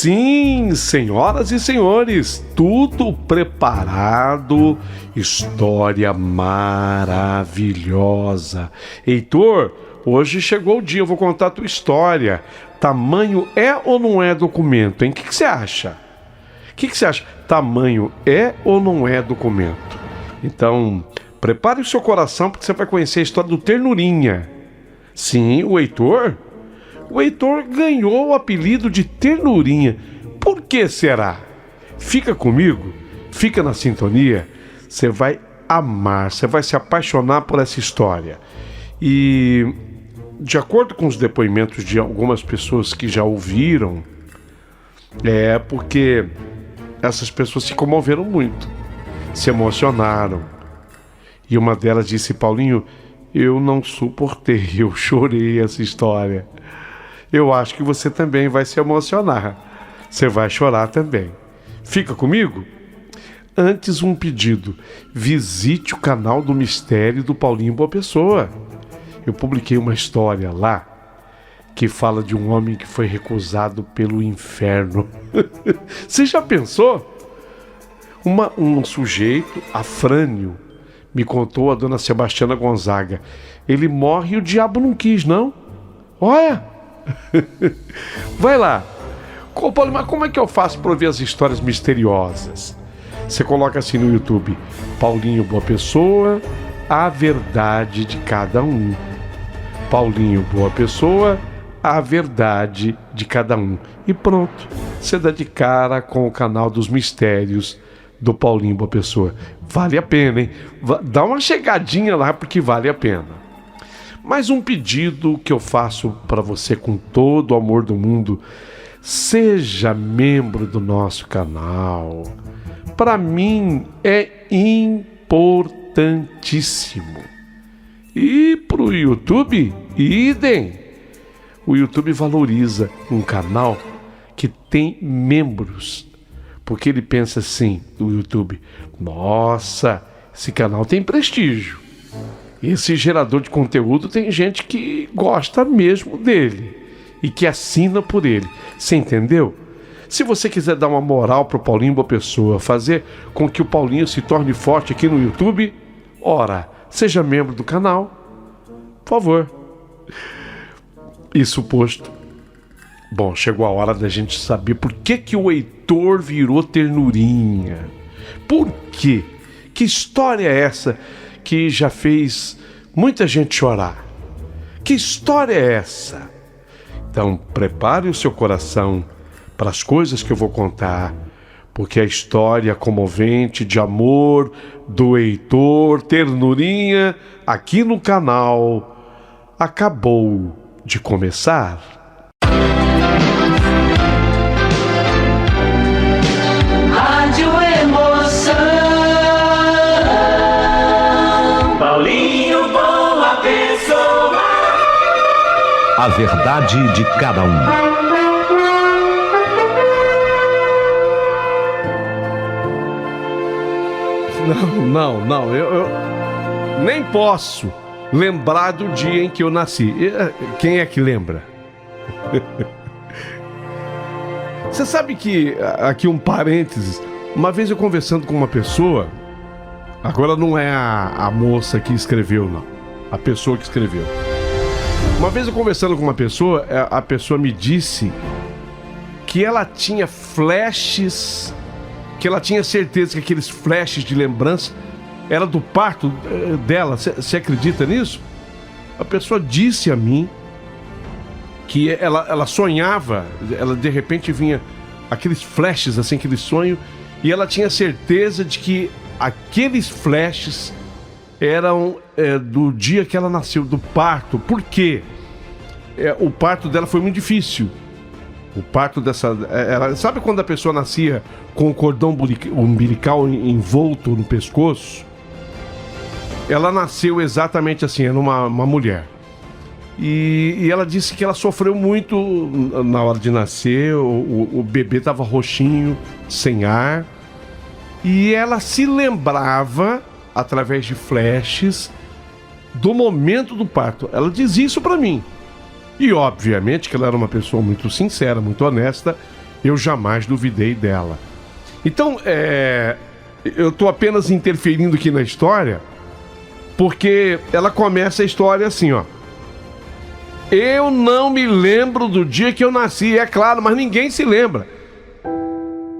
Sim, senhoras e senhores, tudo preparado, história maravilhosa. Heitor, hoje chegou o dia, eu vou contar a tua história. Tamanho é ou não é documento, hein? O que você acha? O que você acha? Tamanho é ou não é documento? Então, prepare o seu coração porque você vai conhecer a história do Ternurinha. Sim, o Heitor ganhou o apelido de Ternurinha. Por que será? Fica comigo, fica na sintonia, você vai amar, você vai se apaixonar por essa história. E, de acordo com os depoimentos de algumas pessoas que já ouviram, é porque essas pessoas se comoveram muito, se emocionaram. E uma delas disse: Paulinho, eu não suportei, eu chorei essa história. Eu acho que você também vai se emocionar. Você vai chorar também. Fica comigo? Antes, um pedido. Visite o canal do Mistério do Paulinho Boa Pessoa. Eu publiquei uma história lá que fala de um homem que foi recusado pelo inferno. Você já pensou? Um sujeito, Afrânio, me contou a dona Sebastiana Gonzaga. Ele morre e o diabo não quis, não? Olha! Vai lá. Paulo, mas como é que eu faço para ouvir as histórias misteriosas? Você coloca assim no YouTube: Paulinho Boa Pessoa, a verdade de cada um. Paulinho Boa Pessoa, a verdade de cada um. E pronto, você dá de cara com o canal dos mistérios do Paulinho Boa Pessoa. Vale a pena, hein? Dá uma chegadinha lá porque vale a pena. Mais um pedido que eu faço para você com todo o amor do mundo: seja membro do nosso canal. Para mim é importantíssimo. E para o YouTube, idem. O YouTube valoriza um canal que tem membros, porque ele pensa assim, o YouTube: nossa, esse canal tem prestígio. Esse gerador de conteúdo tem gente que gosta mesmo dele e que assina por ele. Você entendeu? Se você quiser dar uma moral pro Paulinho Boa Pessoa, fazer com que o Paulinho se torne forte aqui no YouTube, ora, seja membro do canal, por favor. Isso posto. Bom, chegou a hora da gente saber por que o Heitor virou Ternurinha. Por quê? Que história é essa que já fez muita gente chorar? Que história é essa? Então, prepare o seu coração para as coisas que eu vou contar, porque a história comovente de amor do Heitor Ternurinha aqui no canal acabou de começar. Rádio Emoção, Paulinho Boa Pessoa. A verdade de cada um. Não, eu nem posso lembrar do dia em que eu nasci. Quem é que lembra? Você sabe que, aqui um parênteses, uma vez eu conversando com uma pessoa, agora não é a moça que escreveu, não, a pessoa que escreveu. Uma vez eu conversando com uma pessoa, a pessoa me disse que ela tinha flashes, que ela tinha certeza que aqueles flashes de lembrança era do parto dela. Você acredita nisso? A pessoa disse a mim que ela sonhava, ela de repente vinha aqueles flashes, assim, aquele sonho, e ela tinha certeza de que aqueles flashes eram do dia que ela nasceu, do parto. Por quê? O parto dela foi muito difícil. O parto dessa... sabe quando a pessoa nascia com o cordão umbilical envolto no pescoço? Ela nasceu exatamente assim, era uma mulher. E ela disse que ela sofreu muito na hora de nascer, o bebê estava roxinho, sem ar. E ela se lembrava, através de flashes, do momento do parto. Ela diz isso pra mim. E obviamente que ela era uma pessoa muito sincera, muito honesta, eu jamais duvidei dela. Então, eu estou apenas interferindo aqui na história, porque ela começa a história assim, ó. Eu não me lembro do dia que eu nasci, é claro, mas ninguém se lembra.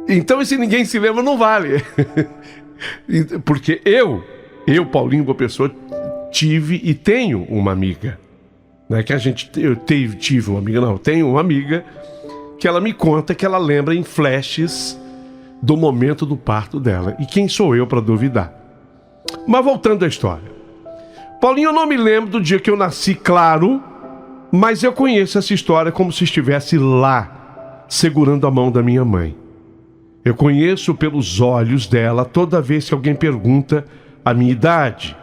Então, esse ninguém se lembra não vale. Porque eu, Paulinho, uma pessoa, tive e tenho uma amiga. Não é que eu tive uma amiga, não. Eu tenho uma amiga que ela me conta que ela lembra em flashes do momento do parto dela. E quem sou eu para duvidar? Mas voltando à história. Paulinho, eu não me lembro do dia que eu nasci, claro, mas eu conheço essa história como se estivesse lá, segurando a mão da minha mãe. Eu conheço pelos olhos dela toda vez que alguém pergunta a minha idade.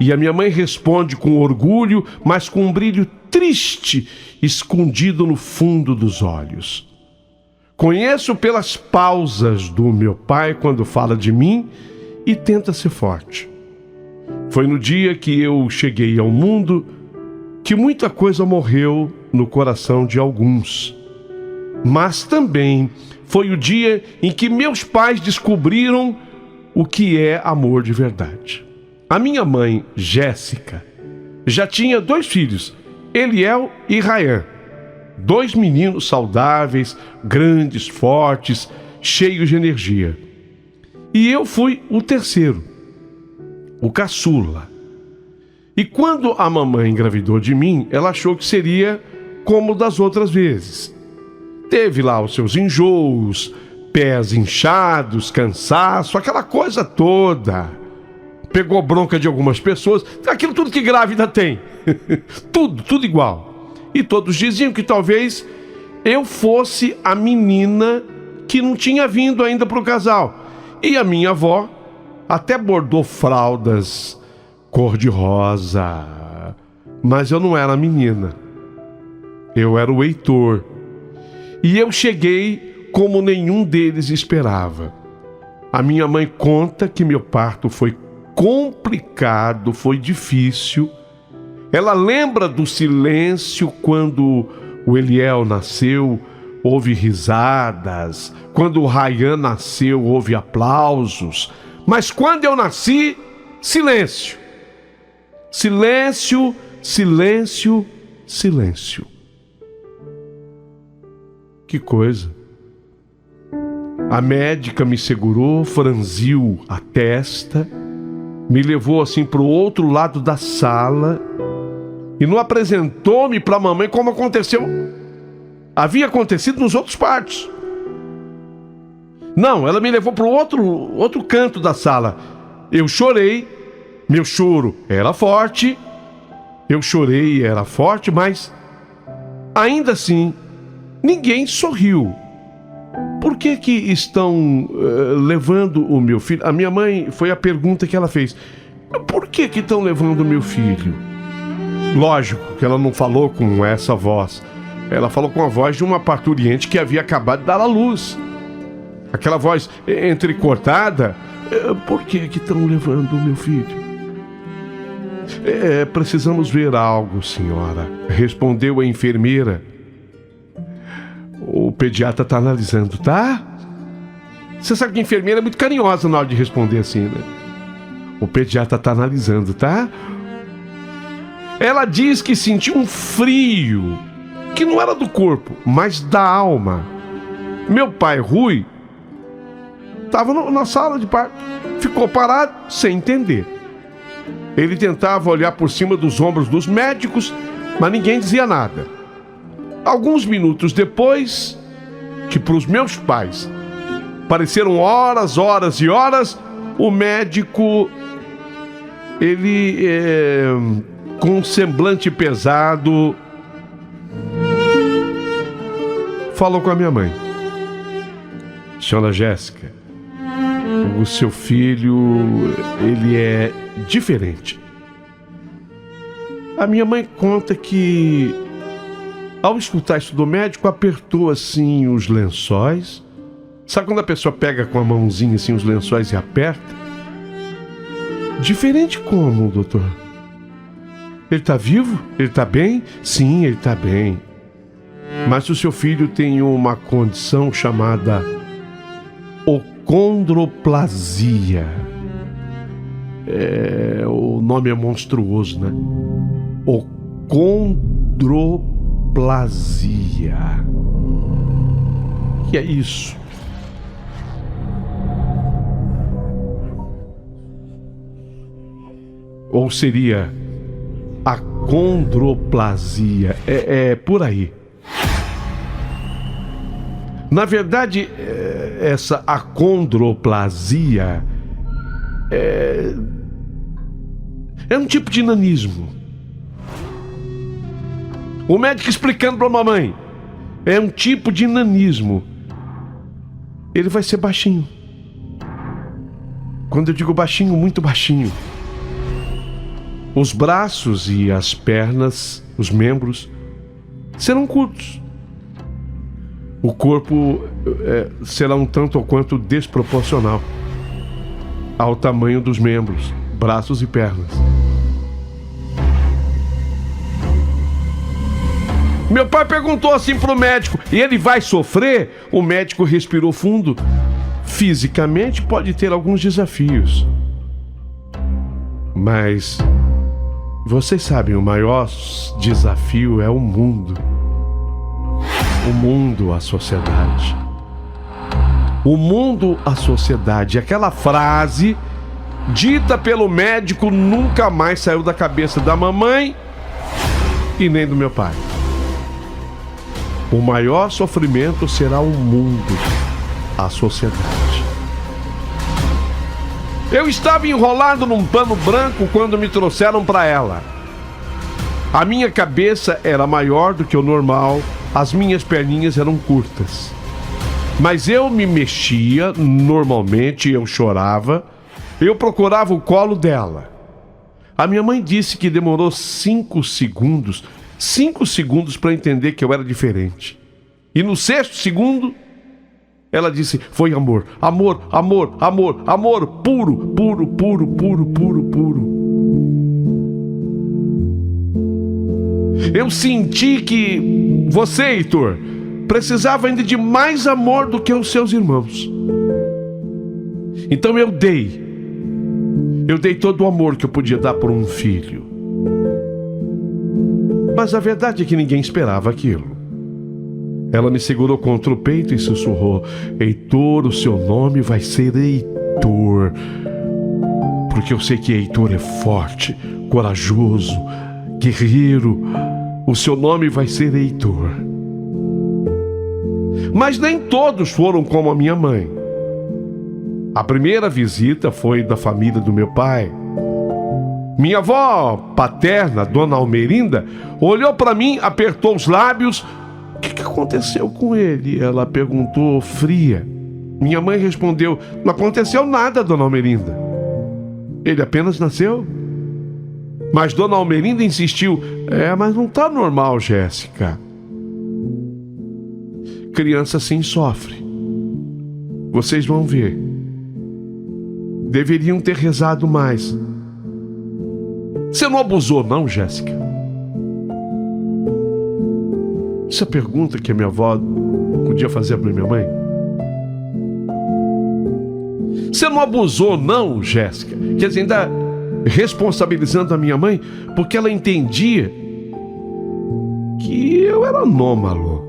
E a minha mãe responde com orgulho, mas com um brilho triste escondido no fundo dos olhos. Conheço pelas pausas do meu pai quando fala de mim e tenta ser forte. Foi no dia que eu cheguei ao mundo que muita coisa morreu no coração de alguns. Mas também foi o dia em que meus pais descobriram o que é amor de verdade. A minha mãe, Jéssica, já tinha 2 filhos, Eliel e Rayan. 2 meninos saudáveis, grandes, fortes, cheios de energia. E eu fui o terceiro, o caçula. E quando a mamãe engravidou de mim, ela achou que seria como das outras vezes. Teve lá os seus enjoos, pés inchados, cansaço, aquela coisa toda. Pegou bronca de algumas pessoas, aquilo tudo que grávida tem. tudo igual. E todos diziam que talvez eu fosse a menina que não tinha vindo ainda para o casal. E a minha avó até bordou fraldas cor-de-rosa. Mas eu não era a menina. Eu era o Heitor. E eu cheguei como nenhum deles esperava. A minha mãe conta que meu parto foi complicado, foi difícil. Ela lembra do silêncio quando o Eliel nasceu, houve risadas. Quando o Rayan nasceu, houve aplausos. Mas quando eu nasci, silêncio. Silêncio, silêncio, silêncio. Que coisa. A médica me segurou, franziu a testa, me levou assim para o outro lado da sala e não apresentou-me para a mamãe como havia acontecido nos outros partos. Não, ela me levou para o outro canto da sala. Eu chorei, meu choro era forte, mas ainda assim ninguém sorriu. Por que estão levando o meu filho? A minha mãe, foi a pergunta que ela fez. Por que estão levando o meu filho? Lógico que ela não falou com essa voz. Ela falou com a voz de uma parturiente que havia acabado de dar à luz. Aquela voz entrecortada. Por que estão levando o meu filho? Precisamos ver algo, senhora, respondeu a enfermeira. O pediatra está analisando, tá? Você sabe que a enfermeira é muito carinhosa na hora de responder assim, né? O pediatra está analisando, tá? Ela diz que sentiu um frio, que não era do corpo, mas da alma. Meu pai, Rui, estava na sala de parto. Ficou parado, sem entender. Ele tentava olhar por cima dos ombros dos médicos, mas ninguém dizia nada. Alguns minutos depois, que para os meus pais pareceram horas e horas, o médico, ele, com um semblante pesado, falou com a minha mãe. Senhora Jéssica, o seu filho, ele é diferente. A minha mãe conta que, ao escutar isso do médico, apertou assim os lençóis. Sabe quando a pessoa pega com a mãozinha assim os lençóis e aperta? Diferente como, doutor? Ele tá vivo? Ele tá bem? Sim, ele tá bem. Mas o seu filho tem uma condição chamada acondroplasia. O nome é monstruoso, né? Acondroplasia. O que é isso? Ou seria acondroplasia? É por aí. Na verdade, essa acondroplasia é um tipo de nanismo. O médico explicando para a mamãe, é um tipo de nanismo. Ele vai ser baixinho. Quando eu digo baixinho, muito baixinho. Os braços e as pernas, os membros, serão curtos. O corpo será um tanto ou quanto desproporcional ao tamanho dos membros, braços e pernas. Meu pai perguntou assim pro médico: e ele vai sofrer? O médico respirou fundo. Fisicamente pode ter alguns desafios, mas vocês sabem, o maior desafio é o mundo. O mundo, a sociedade. O mundo, a sociedade. Aquela frase dita pelo médico nunca mais saiu da cabeça da mamãe e nem do meu pai. O maior sofrimento será o mundo, a sociedade. Eu estava enrolado num pano branco quando me trouxeram para ela. A minha cabeça era maior do que o normal, as minhas perninhas eram curtas. Mas eu me mexia normalmente, eu chorava, eu procurava o colo dela. A minha mãe disse que demorou 5 segundos para entender que eu era diferente. E no 6º segundo, ela disse: foi amor, amor, amor, amor, amor, puro, puro, puro, puro, puro, puro. Eu senti que você, Heitor, precisava ainda de mais amor do que os seus irmãos. Então eu dei todo o amor que eu podia dar por um filho. Mas a verdade é que ninguém esperava aquilo. Ela me segurou contra o peito e sussurrou: Heitor, o seu nome vai ser Heitor. Porque eu sei que Heitor é forte, corajoso, guerreiro. O seu nome vai ser Heitor. Mas nem todos foram como a minha mãe. A primeira visita foi da família do meu pai. Minha avó paterna, Dona Almerinda, olhou para mim, apertou os lábios. O que aconteceu com ele? Ela perguntou, fria. Minha mãe respondeu: não aconteceu nada, Dona Almerinda. Ele apenas nasceu. Mas Dona Almerinda insistiu: mas não tá normal, Jéssica. Criança assim sofre. Vocês vão ver. Deveriam ter rezado mais. Você não abusou não, Jéssica? Essa pergunta que a minha avó podia fazer para minha mãe. Você não abusou não, Jéssica? Quer dizer, ainda responsabilizando a minha mãe, porque ela entendia que eu era anômalo.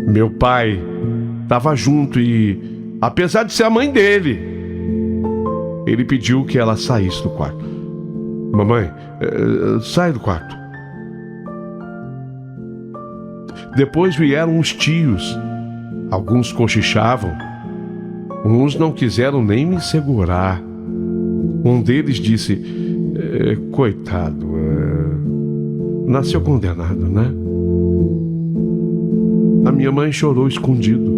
Meu pai estava junto e, apesar de ser a mãe dele, ele pediu que ela saísse do quarto. Mamãe, sai do quarto. Depois vieram os tios. Alguns cochichavam. Uns não quiseram nem me segurar. Um deles disse: coitado, nasceu condenado, né? A minha mãe chorou escondido.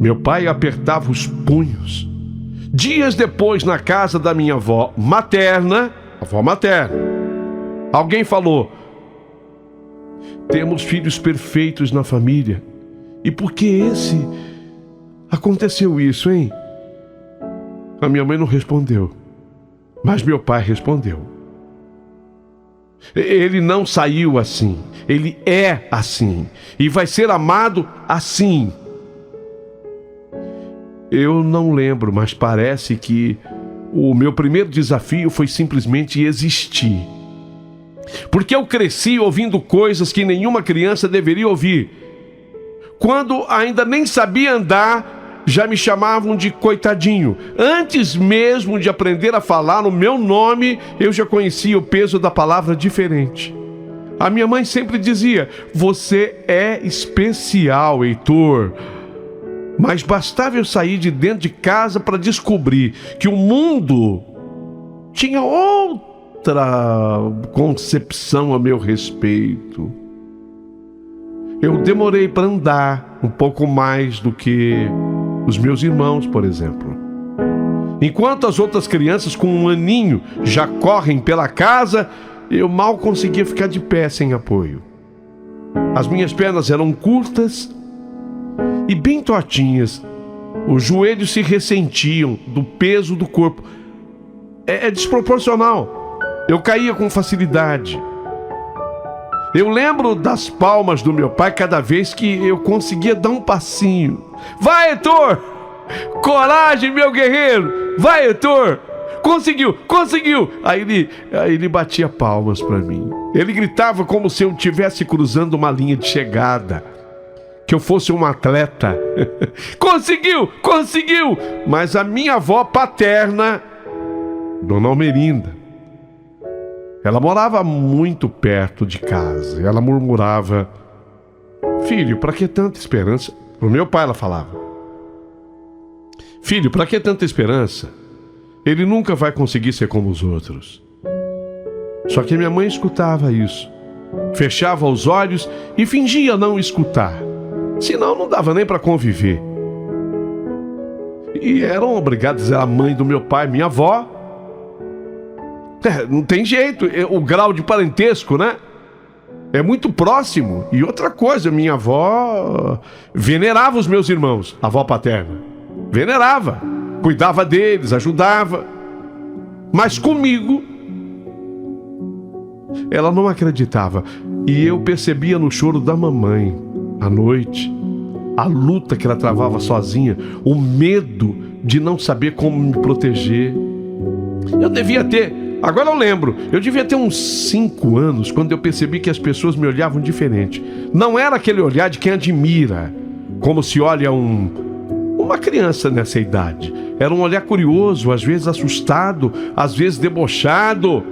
Meu pai apertava os punhos. Dias depois, na casa da minha avó materna, alguém falou: temos filhos perfeitos na família. E por que esse aconteceu isso, hein? A minha mãe não respondeu, mas meu pai respondeu. Ele não saiu assim. Ele é assim. E vai ser amado assim. Eu não lembro, mas parece que o meu primeiro desafio foi simplesmente existir. Porque eu cresci ouvindo coisas que nenhuma criança deveria ouvir. Quando ainda nem sabia andar, já me chamavam de coitadinho. Antes mesmo de aprender a falar o meu nome, eu já conhecia o peso da palavra diferente. A minha mãe sempre dizia: você é especial, Heitor. Mas bastava eu sair de dentro de casa para descobrir que o mundo tinha outra concepção a meu respeito. Eu demorei para andar um pouco mais do que os meus irmãos, por exemplo. Enquanto as outras crianças com 1 aninho já correm pela casa, eu mal conseguia ficar de pé sem apoio. As minhas pernas eram curtas e bem tortinhas. Os joelhos se ressentiam do peso do corpo. É desproporcional. Eu caía com facilidade. Eu lembro das palmas do meu pai cada vez que eu conseguia dar um passinho. Vai, Heitor! Coragem, meu guerreiro! Vai, Heitor! Conseguiu, conseguiu! Aí ele batia palmas para mim. Ele gritava como se eu estivesse cruzando uma linha de chegada, que eu fosse um atleta. Conseguiu, conseguiu! Mas a minha avó paterna, Dona Almerinda, ela morava muito perto de casa. Ela murmurava: filho, para que tanta esperança? Pro meu pai ela falava: filho, para que tanta esperança? Ele nunca vai conseguir ser como os outros. Só que minha mãe escutava isso, fechava os olhos e fingia não escutar. Senão não dava nem para conviver. E eram obrigados, a mãe do meu pai, minha avó. Não tem jeito, o grau de parentesco, né? É muito próximo. E outra coisa, minha avó venerava os meus irmãos, a avó paterna. Venerava, cuidava deles, ajudava. Mas comigo, ela não acreditava. E eu percebia no choro da mamãe, à noite, a luta que ela travava sozinha, o medo de não saber como me proteger. Eu devia ter... Agora eu lembro, eu devia ter uns 5 anos quando eu percebi que as pessoas me olhavam diferente. Não era aquele olhar de quem admira, como se olha uma criança nessa idade. Era um olhar curioso, às vezes assustado, às vezes debochado.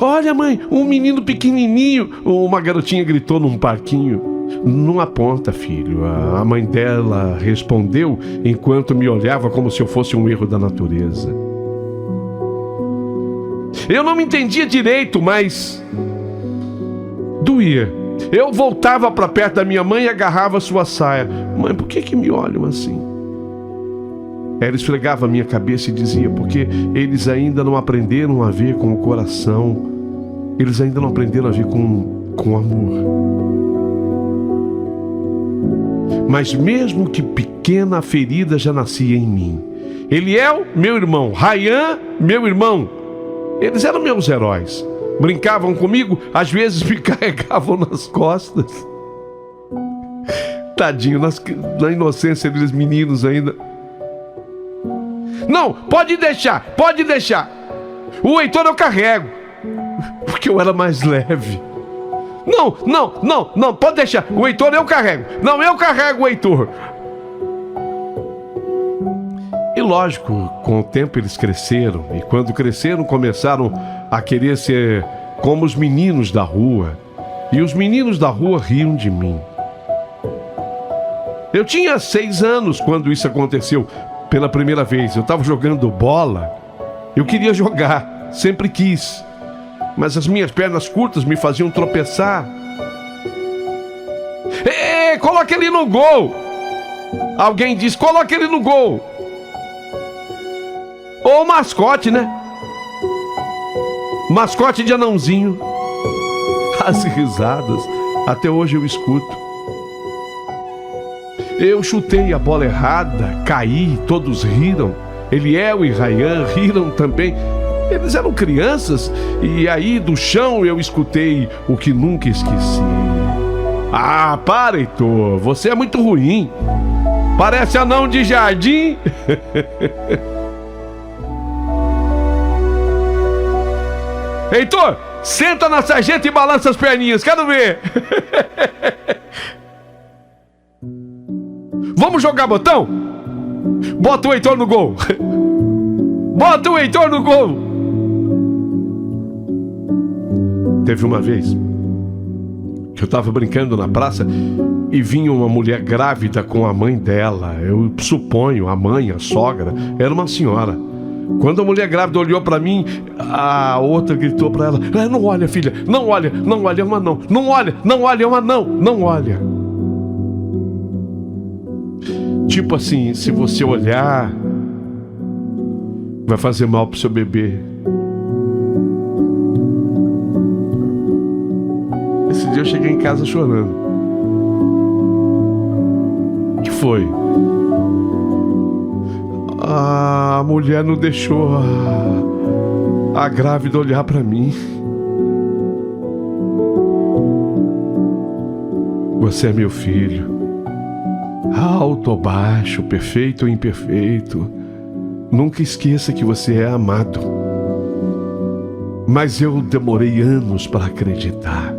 Olha, mãe, um menino pequenininho, uma garotinha gritou num parquinho. Não aponta, filho. A mãe dela respondeu enquanto me olhava como se eu fosse um erro da natureza. Eu não me entendia direito, mas doía. Eu voltava para perto da minha mãe e agarrava sua saia. Mãe, por que me olham assim? Ela esfregava a minha cabeça e dizia: porque eles ainda não aprenderam a ver com o coração. Eles ainda não aprenderam a ver com amor. Mas mesmo que pequena, a ferida já nascia em mim. Eliel, meu irmão. Rayan, meu irmão. Eles eram meus heróis. Brincavam comigo, às vezes me carregavam nas costas. Tadinho, na inocência deles, meninos ainda. Não, pode deixar, pode deixar. O Heitor eu carrego, porque eu era mais leve. Não, pode deixar. O Heitor eu carrego. Não, eu carrego o Heitor. E lógico, com o tempo eles cresceram. E quando cresceram, começaram a querer ser como os meninos da rua. E os meninos da rua riam de mim. Eu tinha 6 anos quando isso aconteceu pela primeira vez. Eu estava jogando bola. Eu queria jogar, sempre quis. Mas as minhas pernas curtas me faziam tropeçar. Ei, coloca ele no gol! Alguém diz: coloca ele no gol! Ou mascote, né? Mascote de anãozinho. As risadas, até hoje eu escuto. Eu chutei a bola errada, caí, todos riram. Eliel e Rayan riram também. Eles eram crianças, e aí do chão eu escutei o que nunca esqueci. Ah, para, Heitor, você é muito ruim. Parece anão de jardim. Heitor, senta na sarjeta e balança as perninhas, quero ver. Vamos jogar botão? Bota o Heitor no gol. Bota o Heitor no gol. Teve uma vez que eu tava brincando na praça e vinha uma mulher grávida com a mãe dela. Eu suponho, a mãe, a sogra, era uma senhora. Quando a mulher grávida olhou pra mim, a outra gritou pra ela: não olha, filha, não olha, é uma não. Não olha, é uma não olha. Tipo assim, se você olhar, vai fazer mal pro seu bebê. Esse dia eu cheguei em casa chorando. O que foi? A mulher não deixou a grávida olhar pra mim. Você é meu filho. Alto ou baixo, perfeito ou imperfeito. Nunca esqueça que você é amado. Mas eu demorei anos para acreditar.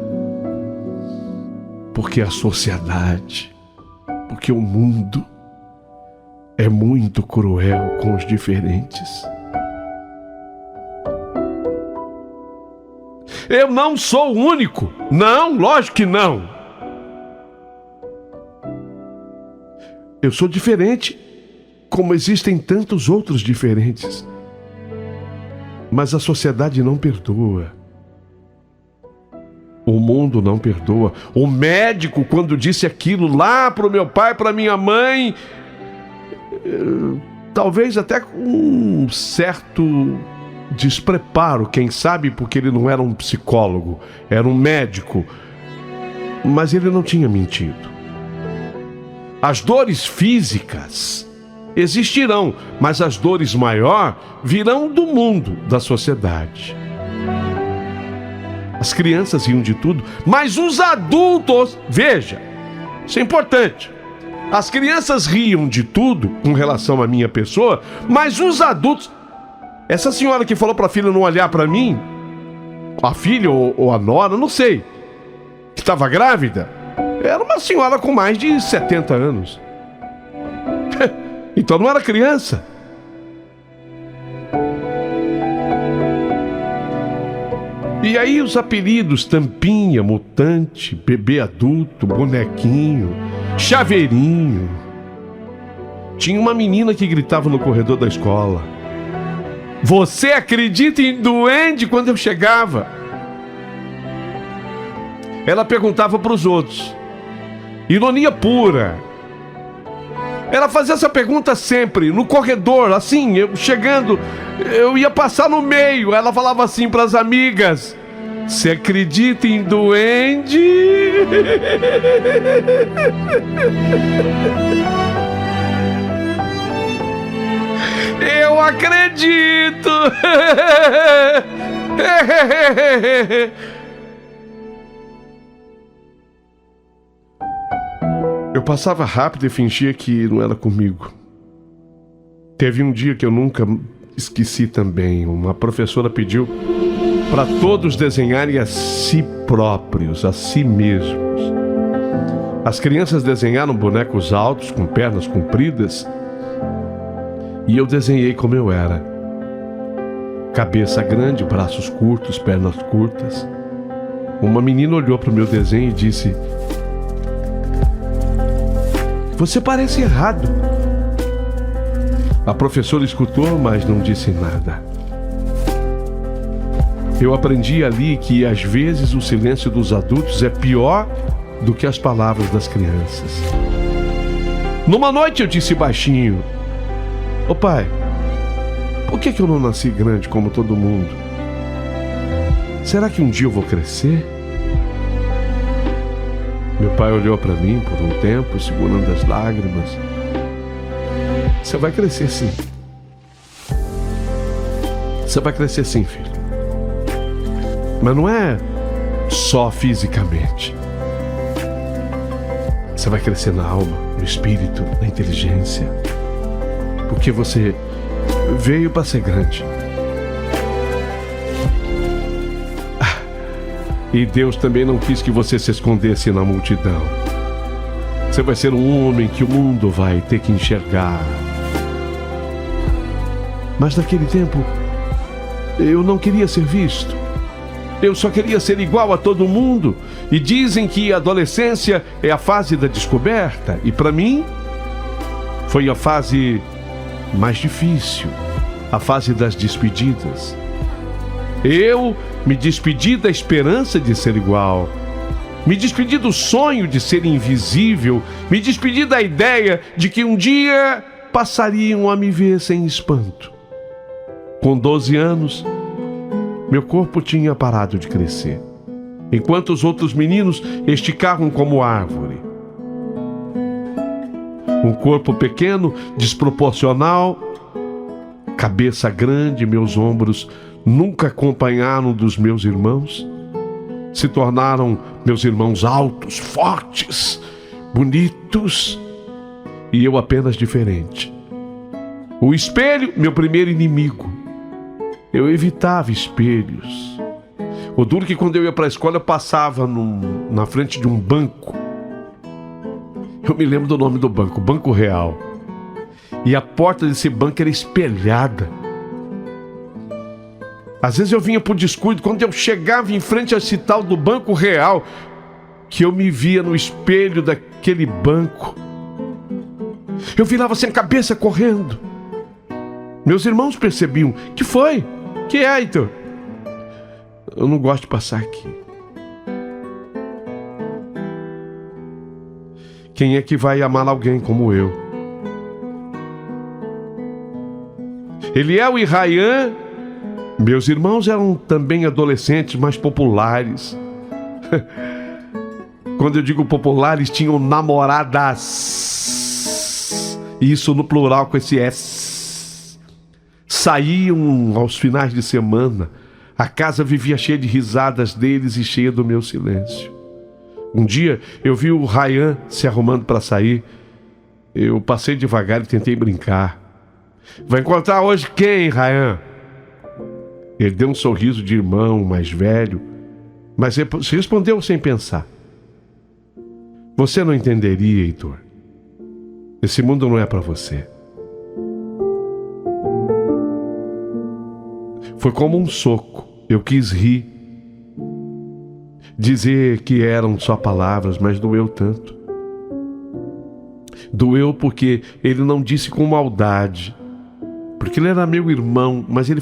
Porque a sociedade, porque o mundo é muito cruel com os diferentes. Eu não sou o único. Não, lógico que não. Eu sou diferente, como existem tantos outros diferentes. Mas a sociedade não perdoa. O mundo não perdoa. O médico, quando disse aquilo lá pro meu pai, pra minha mãe, talvez até com um certo despreparo, quem sabe, porque ele não era um psicólogo, era um médico. Mas ele não tinha mentido. As dores físicas existirão, mas as dores maiores virão do mundo, da sociedade. As crianças riam de tudo, mas os adultos, veja, isso é importante. As crianças riam de tudo com relação à minha pessoa, mas os adultos... Essa senhora que falou para a filha não olhar para mim, a filha ou a nora, não sei, que estava grávida, era uma senhora com mais de 70 anos. Então não era criança. E aí os apelidos: tampinha, mutante, bebê adulto, bonequinho, chaveirinho. Tinha uma menina que gritava no corredor da escola: você acredita em duende? Quando eu chegava, ela perguntava para os outros. Ironia pura. Ela fazia essa pergunta sempre, no corredor, assim, eu chegando, eu ia passar no meio. Ela falava assim para as amigas: você acredita em duende? Eu acredito. Eu passava rápido e fingia que não era comigo. Teve um dia que eu nunca esqueci também. Uma professora pediu para todos desenharem a si próprios, a si mesmos. As crianças desenharam bonecos altos, com pernas compridas, e eu desenhei como eu era. Cabeça grande, braços curtos, pernas curtas. Uma menina olhou para o meu desenho e disse: você parece errado. A professora escutou, mas não disse nada. Eu aprendi ali que às vezes o silêncio dos adultos é pior do que as palavras das crianças. Numa noite eu disse baixinho: ô pai, por que eu não nasci grande como todo mundo? Será que um dia eu vou crescer? Meu pai olhou para mim por um tempo, segurando as lágrimas. Você vai crescer sim. Você vai crescer sim, filho. Mas não é só fisicamente. Você vai crescer na alma, no espírito, na inteligência. Porque você veio para ser grande. E Deus também não quis que você se escondesse na multidão. Você vai ser um homem que o mundo vai ter que enxergar. Mas naquele tempo, eu não queria ser visto. Eu só queria ser igual a todo mundo. E dizem que a adolescência é a fase da descoberta. E para mim, foi a fase mais difícil. A fase das despedidas. Eu me despedi da esperança de ser igual. Me despedi do sonho de ser invisível. Me despedi da ideia de que um dia passariam a me ver sem espanto. Com 12 anos, meu corpo tinha parado de crescer, enquanto os outros meninos esticavam como árvore. Um corpo pequeno, desproporcional, cabeça grande, meus ombros nunca acompanharam dos meus irmãos. Se tornaram meus irmãos altos, fortes, bonitos, e eu apenas diferente. O espelho, meu primeiro inimigo. Eu evitava espelhos. O duro que quando eu ia para a escola eu passava na frente de um banco. Eu me lembro do nome do banco, Banco Real. E a porta desse banco era espelhada. Às vezes eu vinha por descuido, quando eu chegava em frente a esse tal do Banco Real, que eu me via no espelho daquele banco. Eu virava sem cabeça correndo. Meus irmãos percebiam. Que foi? Que é, Heitor? Eu não gosto de passar aqui. Quem é que vai amar alguém como eu? Eliel e Rayan, meus irmãos, eram também adolescentes mais populares. Quando eu digo populares, tinham namoradas. Isso no plural com esse S. Saíam aos finais de semana. A casa vivia cheia de risadas deles e cheia do meu silêncio. Um dia eu vi o Rayan se arrumando para sair. Eu passei devagar e tentei brincar. Vai encontrar hoje quem, Rayan? Ele deu um sorriso de irmão mais velho, mas respondeu sem pensar. Você não entenderia, Heitor. Esse mundo não é para você. Foi como um soco. Eu quis rir. Dizer que eram só palavras, mas doeu tanto. Doeu porque ele não disse com maldade. Porque ele era meu irmão, mas ele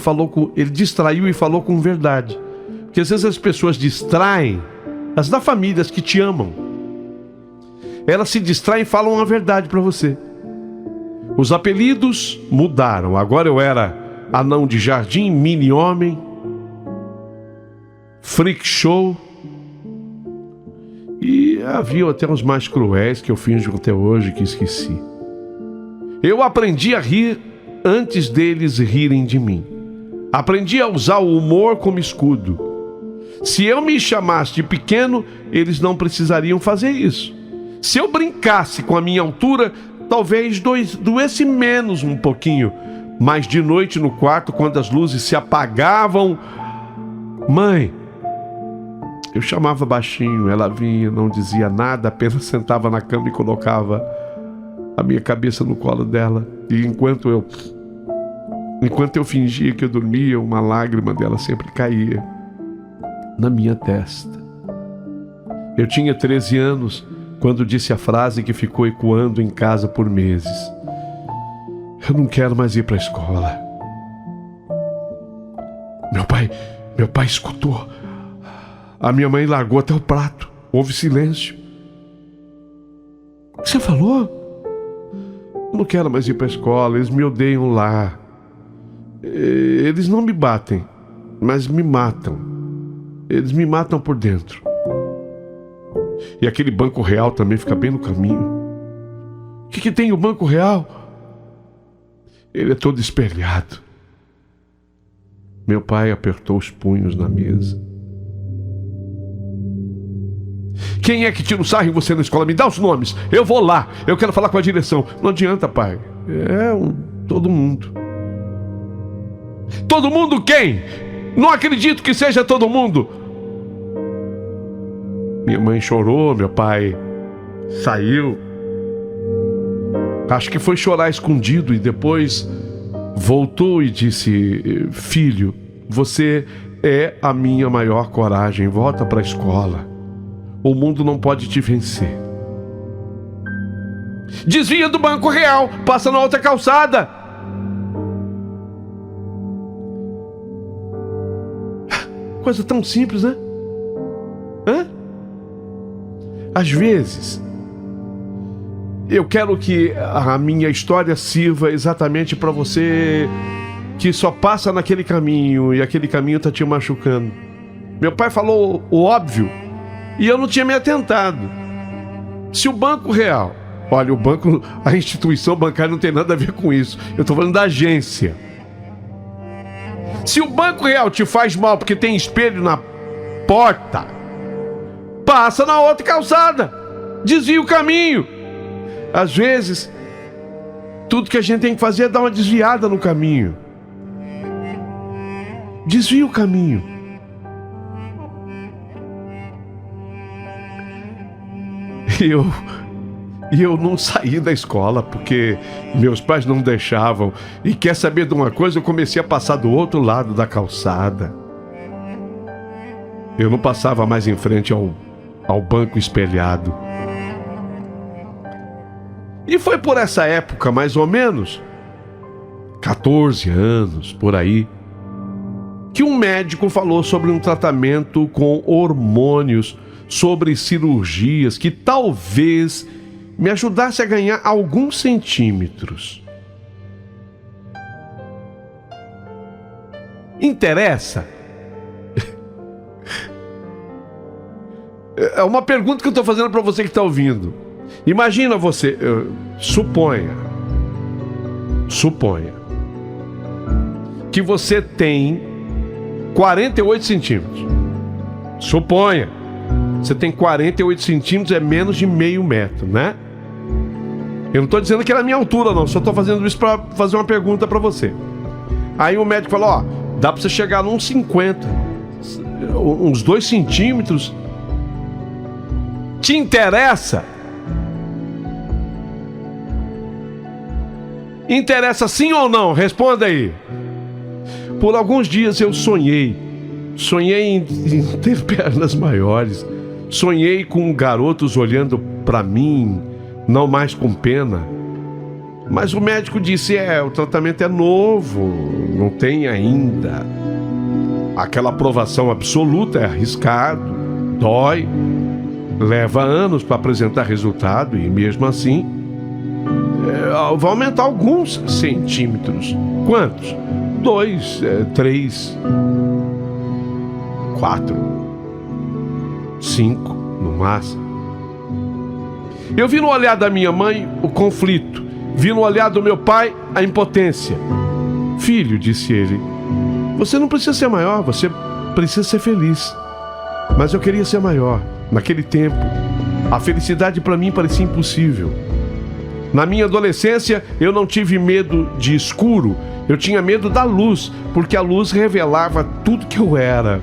distraiu e falou com verdade. Porque às vezes as pessoas distraem, as da família, as que te amam. Elas se distraem e falam a verdade para você. Os apelidos mudaram. Agora eu era anão de jardim, mini homem, freak show. E havia até os mais cruéis que eu finjo até hoje que esqueci. Eu aprendi a rir antes deles rirem de mim. Aprendi a usar o humor como escudo. Se eu me chamasse de pequeno, eles não precisariam fazer isso. Se eu brincasse com a minha altura, talvez doesse menos um pouquinho. Mas de noite no quarto, quando as luzes se apagavam, mãe, eu chamava baixinho, ela vinha, não dizia nada, apenas sentava na cama e colocava a minha cabeça no colo dela. E enquanto eu fingia que eu dormia, uma lágrima dela sempre caía na minha testa. Eu tinha 13 anos quando disse a frase que ficou ecoando em casa por meses. Eu não quero mais ir para a escola. Meu pai escutou. A minha mãe largou até o prato. Houve silêncio. O que você falou? Eu não quero mais ir para a escola. Eles me odeiam lá. Eles não me batem, mas me matam. Eles me matam por dentro. E aquele Banco Real também fica bem no caminho. O que tem o Banco Real? Ele é todo espelhado. Meu pai apertou os punhos na mesa. Quem é que tira o sarro em você na escola? Me dá os nomes. Eu vou lá. Eu quero falar com a direção. Não adianta, pai. Todo mundo. Todo mundo quem? Não acredito que seja todo mundo. Minha mãe chorou, meu pai saiu. Acho que foi chorar escondido e depois voltou e disse: filho, você é a minha maior coragem. Volta para a escola. O mundo não pode te vencer. Desvia do Banco Real, passa na outra calçada. Coisa tão simples, né? Às vezes, eu quero que a minha história sirva exatamente para você que só passa naquele caminho e aquele caminho está te machucando. Meu pai falou o óbvio e eu não tinha me atentado. Se o Banco Real... Olha, o banco, a instituição bancária não tem nada a ver com isso. Eu estou falando da agência. Se o Banco Real te faz mal porque tem espelho na porta, passa na outra calçada. Desvia o caminho. Às vezes, tudo que a gente tem que fazer é dar uma desviada no caminho. Desvia o caminho. E eu não saí da escola porque meus pais não deixavam. E quer saber de uma coisa? Eu comecei a passar do outro lado da calçada. Eu não passava mais em frente ao banco espelhado. E foi por essa época, mais ou menos, 14 anos, por aí, que um médico falou sobre um tratamento com hormônios, sobre cirurgias que talvez me ajudasse a ganhar alguns centímetros. Interessa? É uma pergunta que eu estou fazendo para você que está ouvindo. Imagina você, suponha que você tem 48 centímetros. Suponha, você tem 48 centímetros, é menos de meio metro, né? Eu não estou dizendo que era a minha altura, não. Só estou fazendo isso para fazer uma pergunta para você. Aí o médico falou: dá para você chegar nos 50, uns 2 centímetros. Te interessa? Interessa sim ou não? Responda aí. Por alguns dias eu sonhei em ter pernas maiores. Sonhei com garotos olhando para mim, não mais com pena. Mas o médico disse: o tratamento é novo, não tem ainda aquela aprovação absoluta, é arriscado, dói, leva anos para apresentar resultado e mesmo assim vai aumentar alguns centímetros. Quantos? 2, 3, 4, 5 no máximo. Eu vi no olhar da minha mãe o conflito, vi no olhar do meu pai a impotência. Filho, disse ele, você não precisa ser maior, você precisa ser feliz. Mas eu queria ser maior. Naquele tempo, a felicidade para mim parecia impossível. Na minha adolescência, eu não tive medo de escuro, eu tinha medo da luz, porque a luz revelava tudo que eu era.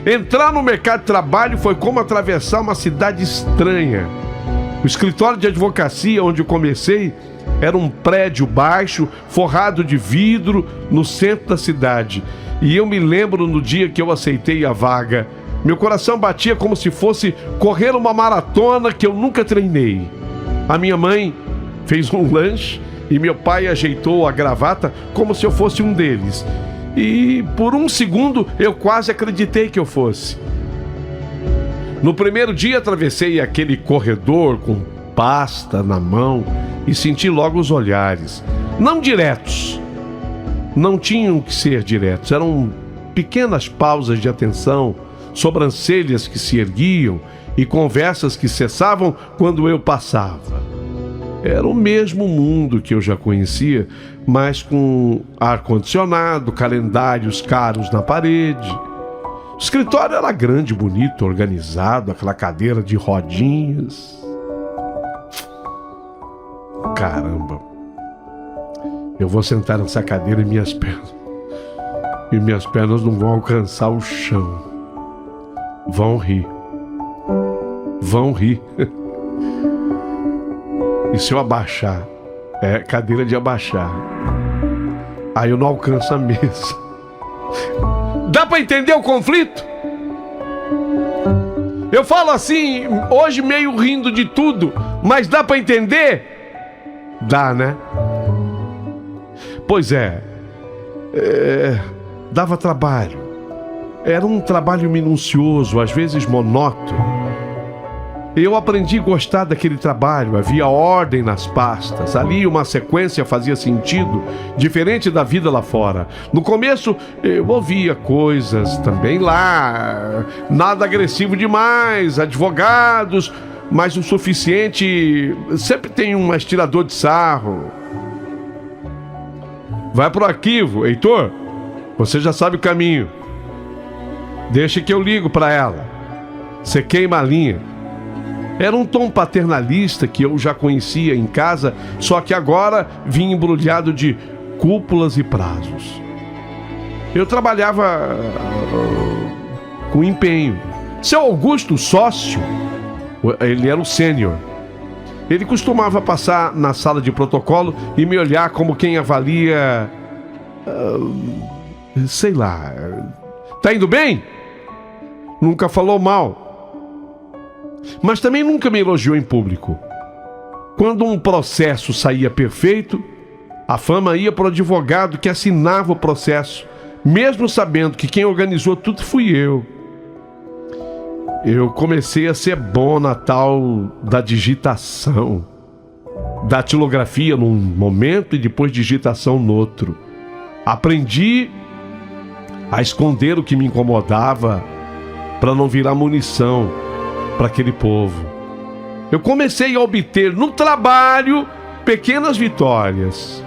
Entrar no mercado de trabalho foi como atravessar uma cidade estranha. O escritório de advocacia onde eu comecei era um prédio baixo, forrado de vidro, no centro da cidade. E eu me lembro no dia que eu aceitei a vaga, meu coração batia como se fosse correr uma maratona que eu nunca treinei. A minha mãe fez um lanche e meu pai ajeitou a gravata como se eu fosse um deles. E por um segundo eu quase acreditei que eu fosse. No primeiro dia atravessei aquele corredor com pasta na mão e senti logo os olhares. Não diretos, não tinham que ser diretos, eram pequenas pausas de atenção, sobrancelhas que se erguiam e conversas que cessavam quando eu passava. Era o mesmo mundo que eu já conhecia, mas com ar-condicionado, calendários caros na parede. O escritório era grande, bonito, organizado, aquela cadeira de rodinhas. Caramba, eu vou sentar nessa cadeira e minhas pernas não vão alcançar o chão. Vão rir. E se eu abaixar? É cadeira de abaixar. Aí eu não alcanço a mesa. Dá pra entender o conflito? Eu falo assim, hoje meio rindo de tudo, mas dá pra entender? Dá, né? Pois dava trabalho. Era um trabalho minucioso, às vezes monótono. Eu aprendi a gostar daquele trabalho, havia ordem nas pastas, ali uma sequência fazia sentido, diferente da vida lá fora. No começo eu ouvia coisas também lá, nada agressivo demais, advogados, mas o suficiente, sempre tem um estirador de sarro. Vai pro arquivo, Heitor, você já sabe o caminho. Deixa que eu ligo para ela. Você queima a linha. Era um tom paternalista que eu já conhecia em casa, só que agora vinha embrulhado de cúpulas e prazos. Eu trabalhava com empenho. Seu Augusto, sócio, ele era o sênior. Ele costumava passar na sala de protocolo e me olhar como quem avalia... sei lá... Tá indo bem? Nunca falou mal. Mas também nunca me elogiou em público. Quando um processo saía perfeito, a fama ia para o advogado que assinava o processo, mesmo sabendo que quem organizou tudo fui eu. Eu comecei a ser bom na tal da digitação, datilografia num momento e depois digitação no outro. Aprendi a esconder o que me incomodava para não virar munição para aquele povo. Eu comecei a obter no trabalho pequenas vitórias.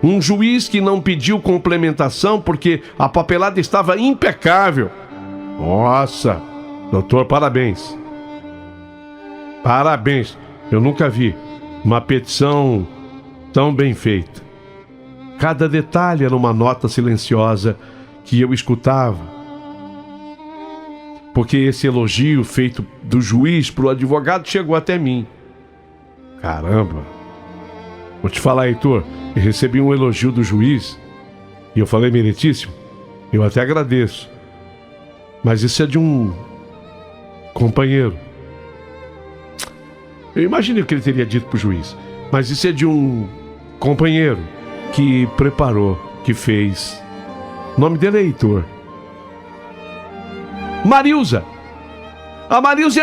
Um juiz que não pediu complementação porque a papelada estava impecável. Nossa, doutor, parabéns. Parabéns. Eu nunca vi uma petição tão bem feita. Cada detalhe era uma nota silenciosa que eu escutava. Porque esse elogio feito do juiz para o advogado chegou até mim. Caramba! Vou te falar, Heitor, eu recebi um elogio do juiz e eu falei, meritíssimo, eu até agradeço. Mas isso é de um companheiro. Eu imaginei o que ele teria dito para o juiz. Mas isso é de um companheiro que preparou, que fez. O nome dele é Heitor. Marilza. A Marilza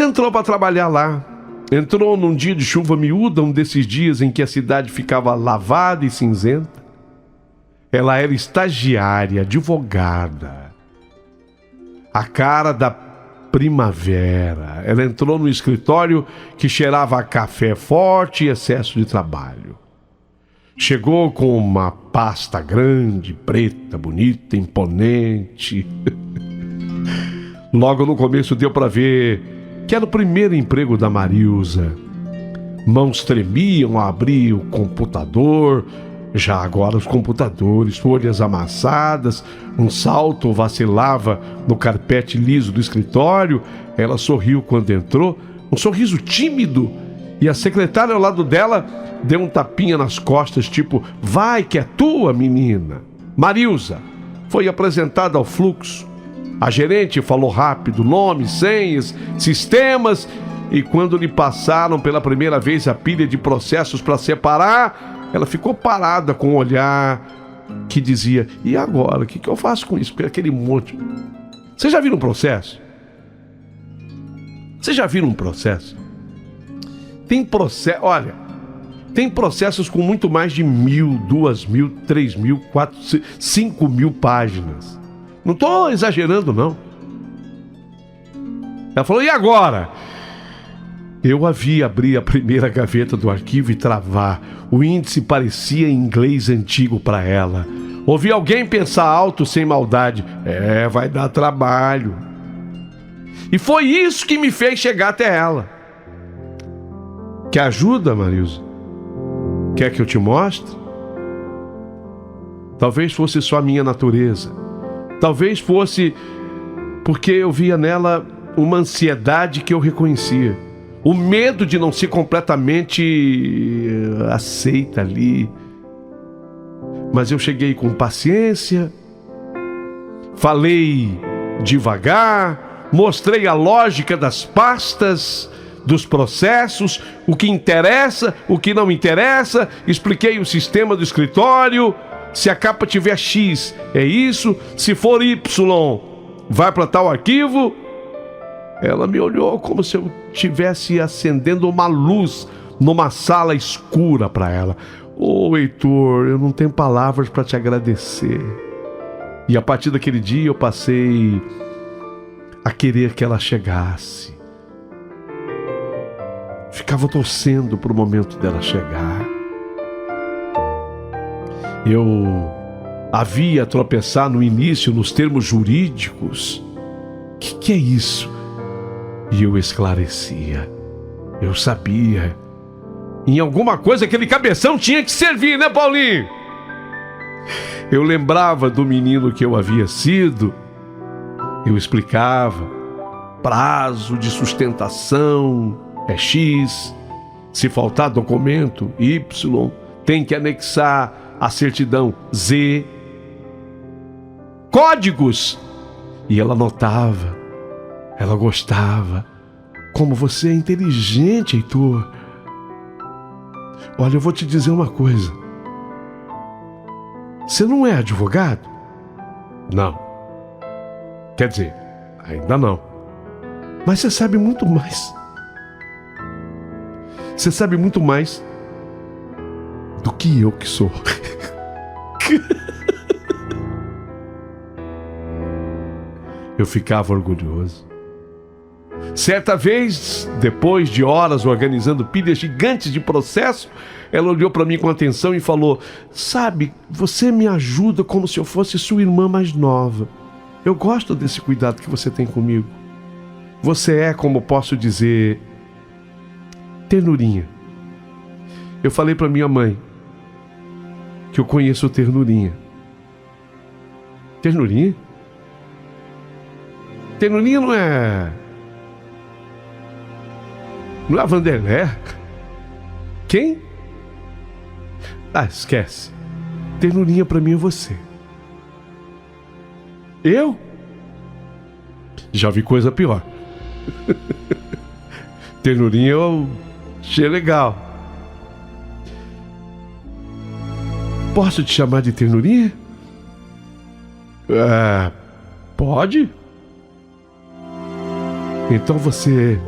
entrou para trabalhar lá. Entrou num dia de chuva miúda, um desses dias em que a cidade ficava lavada e cinzenta. Ela era estagiária, advogada. A cara da primavera. Ela entrou no escritório que cheirava a café forte e excesso de trabalho. Chegou com uma pasta grande, preta, bonita, imponente. Logo no começo deu para ver que era o primeiro emprego da Marilza. Mãos tremiam a abrir o computador. Já agora os computadores, folhas amassadas, um salto vacilava no carpete liso do escritório. Ela sorriu quando entrou, um sorriso tímido. E a secretária ao lado dela deu um tapinha nas costas, tipo, vai que é tua, menina. Marilza foi apresentada ao fluxo. A gerente falou rápido, nomes, senhas, sistemas, e quando lhe passaram pela primeira vez a pilha de processos para separar, ela ficou parada com um olhar que dizia, e agora, o que eu faço com isso? Porque aquele monte... Vocês já viram um processo? Vocês já viram um processo? Tem processo, olha, tem processos com muito mais de 1.000, 2.000, 3.000, 4.000, 5.000 páginas. Não estou exagerando, não. Ela falou, e agora? Eu a vi abrir a primeira gaveta do arquivo e travar. O índice parecia inglês antigo para ela. Ouvi alguém pensar alto sem maldade. Vai dar trabalho. E foi isso que me fez chegar até ela. Quer ajuda, Marilza? Quer que eu te mostre? Talvez fosse só a minha natureza. Talvez fosse porque eu via nela uma ansiedade que eu reconhecia. O medo de não ser completamente aceita ali. Mas eu cheguei com paciência, falei devagar, mostrei a lógica das pastas, dos processos, o que interessa, o que não interessa, expliquei o sistema do escritório. Se a capa tiver X, é isso. Se for Y, vai para tal arquivo. Ela me olhou como se eu estivesse acendendo uma luz numa sala escura para ela. Heitor, eu não tenho palavras para te agradecer. E a partir daquele dia eu passei a querer que ela chegasse. Ficava torcendo para o momento dela chegar. Eu a via tropeçar no início nos termos jurídicos. O que é isso? E eu esclarecia. Eu sabia. Em alguma coisa aquele cabeção tinha que servir, né, Paulinho? Eu lembrava do menino que eu havia sido. Eu explicava. Prazo de sustentação é X. Se faltar documento Y, tem que anexar a certidão Z. Códigos. E ela notava. Ela gostava. Como você é inteligente, Heitor. Olha, eu vou te dizer uma coisa. Você não é advogado? Não. Quer dizer, ainda não. Mas você sabe muito mais. Você sabe muito mais do que eu que sou. Eu ficava orgulhoso. Certa vez, depois de horas organizando pilhas gigantes de processo, ela olhou para mim com atenção e falou: sabe, você me ajuda como se eu fosse sua irmã mais nova. Eu gosto desse cuidado que você tem comigo. Você é, como posso dizer, ternurinha. Eu falei para minha mãe que eu conheço ternurinha. Ternurinha? Ternurinha não é a Vanderlé? Quem? Esquece. Ternurinha pra mim é você. Eu? Já vi coisa pior. Ternurinha eu achei legal. Posso te chamar de ternurinha? Pode? Então você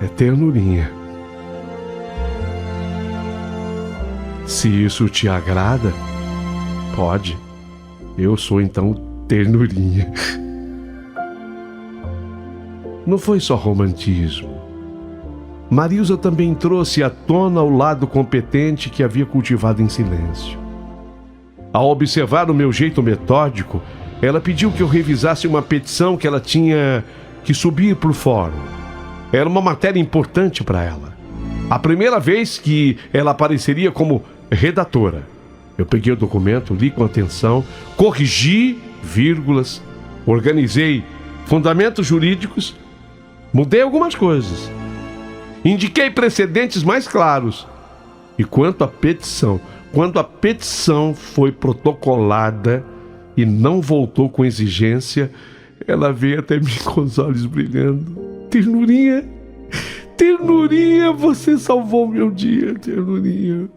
é ternurinha. Se isso te agrada, pode. Eu sou então ternurinha. Não foi só romantismo. Marilza também trouxe à tona o lado competente que havia cultivado em silêncio. Ao observar o meu jeito metódico, ela pediu que eu revisasse uma petição que ela tinha que subir para o fórum. Era uma matéria importante para ela. A primeira vez que ela apareceria como redatora. Eu peguei o documento, li com atenção, corrigi vírgulas, organizei fundamentos jurídicos, mudei algumas coisas, indiquei precedentes mais claros. E quando a petição foi protocolada e não voltou com exigência, ela veio até mim com os olhos brilhando. Ternurinha, ternurinha, você salvou meu dia, ternurinha.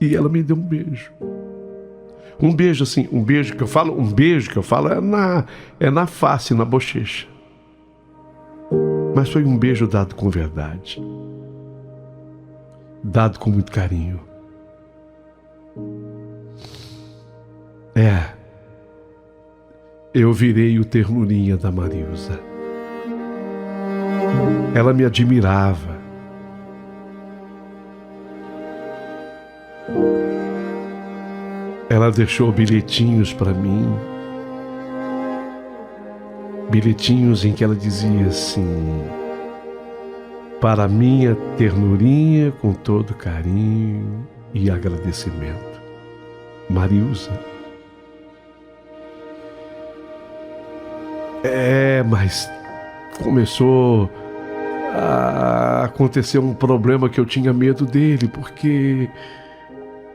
E ela me deu um beijo. Um beijo assim, um beijo que eu falo é na face, na bochecha. Mas foi um beijo dado com verdade. Dado com muito carinho. Eu virei o ternurinha da Marilza. Ela me admirava. Ela deixou bilhetinhos para mim. Bilhetinhos em que ela dizia assim: para minha ternurinha, com todo carinho e agradecimento, Marilza. Mas começou a acontecer um problema que eu tinha medo dele, porque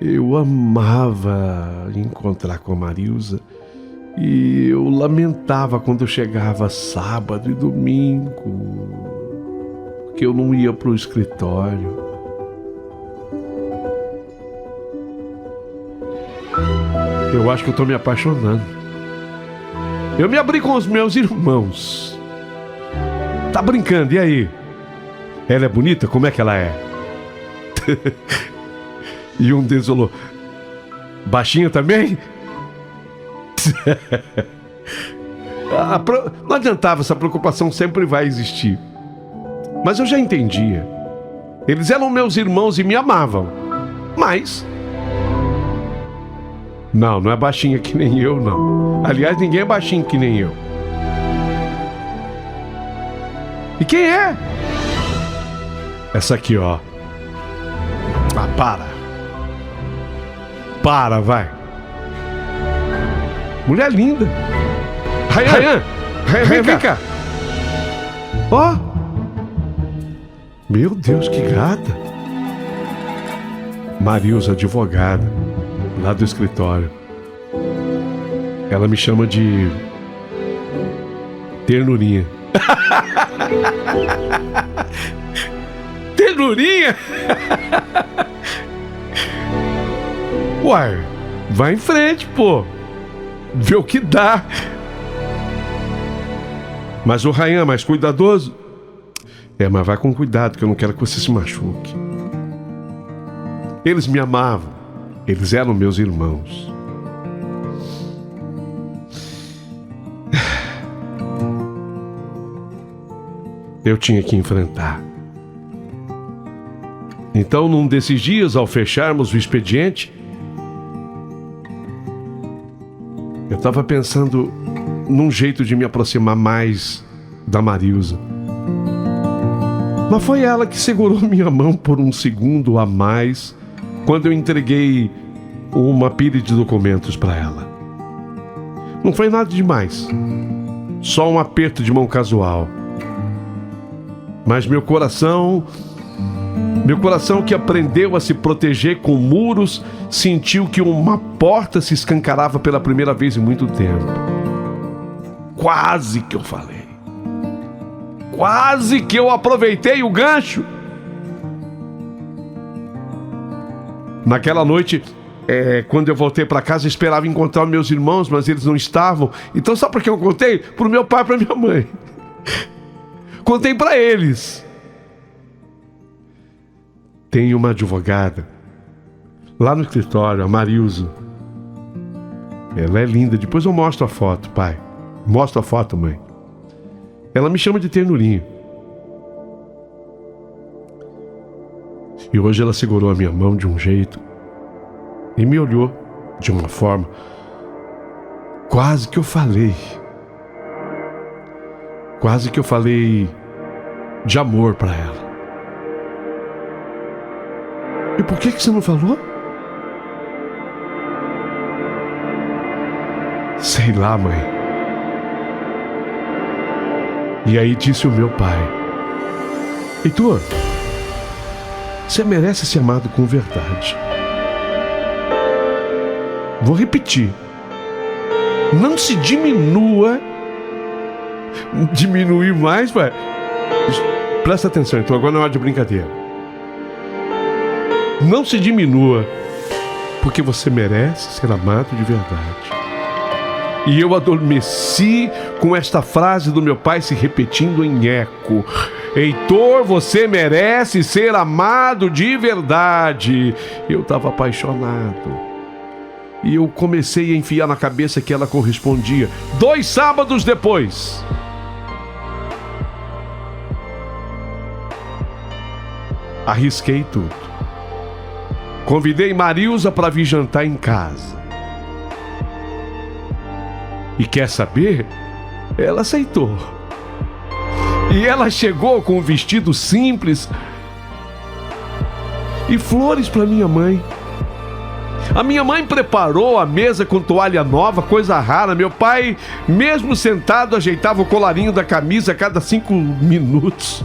eu amava encontrar com a Marilza e eu lamentava quando chegava sábado e domingo, porque eu não ia para o escritório. Eu acho que eu estou me apaixonando. Eu me abri com os meus irmãos. Tá brincando, e aí? Ela é bonita? Como é que ela é? E um deles falou: baixinha também? Não adiantava, essa preocupação sempre vai existir. Mas eu já entendia. Eles eram meus irmãos e me amavam. Mas não é baixinha que nem eu, não. Aliás, ninguém é baixinho que nem eu. E quem é? Essa aqui, ó. Ah, para, vai. Mulher linda. Rayan, vem cá. Ó. Meu Deus, que gata. Marilza, advogada, lá do escritório. Ela me chama de ternurinha. Ternurinha? Uai, vai em frente, pô. Vê o que dá. Mas o Rayan é mais cuidadoso. Mas vai com cuidado, que eu não quero que você se machuque. Eles me amavam. Eles eram meus irmãos. Eu tinha que enfrentar. Então, num desses dias, ao fecharmos o expediente, eu estava pensando num jeito de me aproximar mais da Marilza. Mas foi ela que segurou minha mão por um segundo a mais quando eu entreguei uma pilha de documentos para ela. Não foi nada demais, só um aperto de mão casual. Mas meu coração que aprendeu a se proteger com muros, sentiu que uma porta se escancarava pela primeira vez em muito tempo. Quase que eu falei. Quase que eu aproveitei o gancho. Naquela noite, quando eu voltei para casa, eu esperava encontrar meus irmãos, mas eles não estavam. Então sabe por que eu contei? Pro meu pai e pra minha mãe. Contei para eles. Tem uma advogada lá no escritório, a Marilza. Ela é linda. Depois eu mostro a foto, pai. Mostro a foto, mãe. Ela me chama de ternurinha. E hoje ela segurou a minha mão de um jeito e me olhou de uma forma. Quase que eu falei de amor para ela. E por que você não falou? Sei lá, mãe. E aí disse o meu pai: Heitor, você merece ser amado com verdade. Vou repetir. Não se diminua. Diminuir mais, pai. Presta atenção, então, agora não é hora de brincadeira. Não se diminua, porque você merece ser amado de verdade. E eu adormeci com esta frase do meu pai se repetindo em eco: Heitor, você merece ser amado de verdade. Eu estava apaixonado. E eu comecei a enfiar na cabeça que ela correspondia. 2 sábados depois, Arrisquei tudo. Convidei Marilza para vir jantar em casa. E quer saber? Ela aceitou. E ela chegou com um vestido simples e flores para minha mãe. A minha mãe preparou a mesa com toalha nova, coisa rara. Meu pai, mesmo sentado, ajeitava o colarinho da camisa a cada 5 minutos.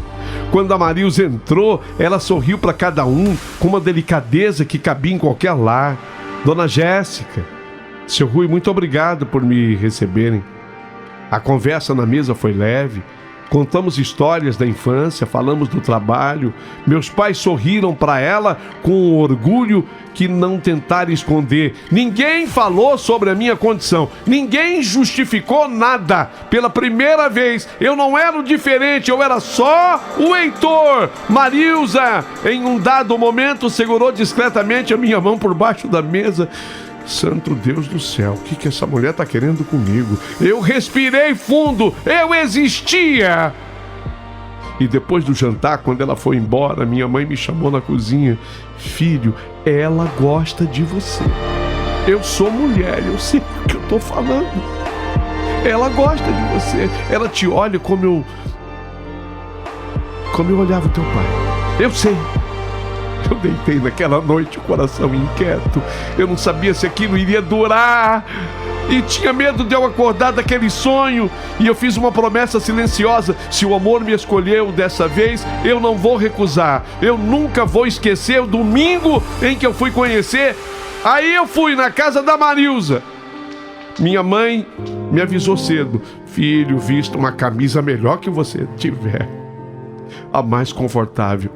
Quando a Marilza entrou, ela sorriu para cada um com uma delicadeza que cabia em qualquer lar. Dona Jéssica, seu Rui, muito obrigado por me receberem. A conversa na mesa foi leve. Contamos histórias da infância, falamos do trabalho. Meus pais sorriram para ela com um orgulho que não tentaram esconder. Ninguém falou sobre a minha condição. Ninguém justificou nada. Pela primeira vez, eu não era o diferente, eu era só o Heitor. Marilza, em um dado momento, segurou discretamente a minha mão por baixo da mesa. Santo Deus do céu, o que essa mulher tá querendo comigo? Eu respirei fundo, eu existia! E depois do jantar, quando ela foi embora, minha mãe me chamou na cozinha. Filho, ela gosta de você. Eu sou mulher, eu sei o que eu tô falando. Ela gosta de você. Ela te olha como eu olhava teu pai. Eu sei. Eu deitei naquela noite, o coração inquieto. Eu não sabia se aquilo iria durar. E tinha medo de eu acordar daquele sonho. E eu fiz uma promessa silenciosa. Se o amor me escolheu dessa vez, eu não vou recusar. Eu nunca vou esquecer o domingo em que eu fui conhecer. Aí eu fui na casa da Marilza. Minha mãe me avisou cedo. Filho, vista uma camisa melhor que você tiver. A mais confortável.